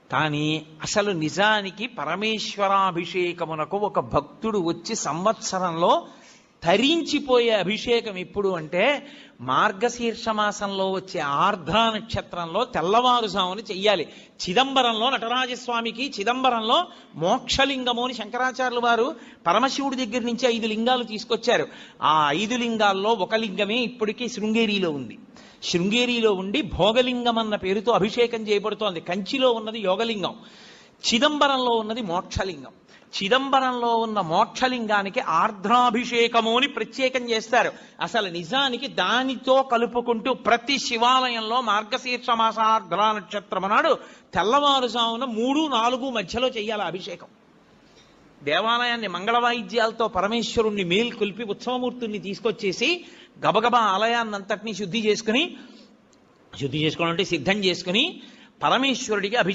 కానీ అసలు నిజానికి పరమేశ్వరాభిషేకమునకు ఒక భక్తుడు వచ్చి సంవత్సరంలో తరించిపోయే అభిషేకం ఎప్పుడు అంటే మార్గశీర్ష మాసంలో వచ్చే ఆర్ద్రా నక్షత్రంలో తెల్లవారుజామున చెయ్యాలి. చిదంబరంలో నటరాజస్వామికి చిదంబరంలో మోక్షలింగము అని శంకరాచార్యులు వారు పరమశివుడి దగ్గర నుంచి 5 లింగాలు తీసుకొచ్చారు. ఆ 5 లింగాల్లో ఒక లింగమే ఇప్పటికీ శృంగేరిలో ఉంది. శృంగేరిలో ఉండి భోగలింగం అన్న పేరుతో అభిషేకం చేయబడుతోంది. కంచిలో ఉన్నది యోగలింగం, చిదంబరంలో ఉన్నది మోక్షలింగం. చిదంబరంలో ఉన్న మోక్షలింగానికి ఆర్ద్రాభిషేకము అని ప్రత్యేకం చేస్తారు. అసలు నిజానికి దానితో కలుపుకుంటూ ప్రతి శివాలయంలో మార్గశీర్ష మాస ఆర్ద్రా నక్షత్రం నాడు తెల్లవారుజామున 3-4 మధ్యలో చెయ్యాలి అభిషేకం. దేవాలయాన్ని మంగళవాయిద్యాలతో పరమేశ్వరుణ్ణి మేల్కొల్పి ఉత్సవమూర్తుల్ని తీసుకొచ్చేసి గబగబా ఆలయాన్నంతటినీ శుద్ధి చేసుకోవడం అంటే సిద్ధం చేసుకుని పరమేశ్వరుడికి అభిషేకం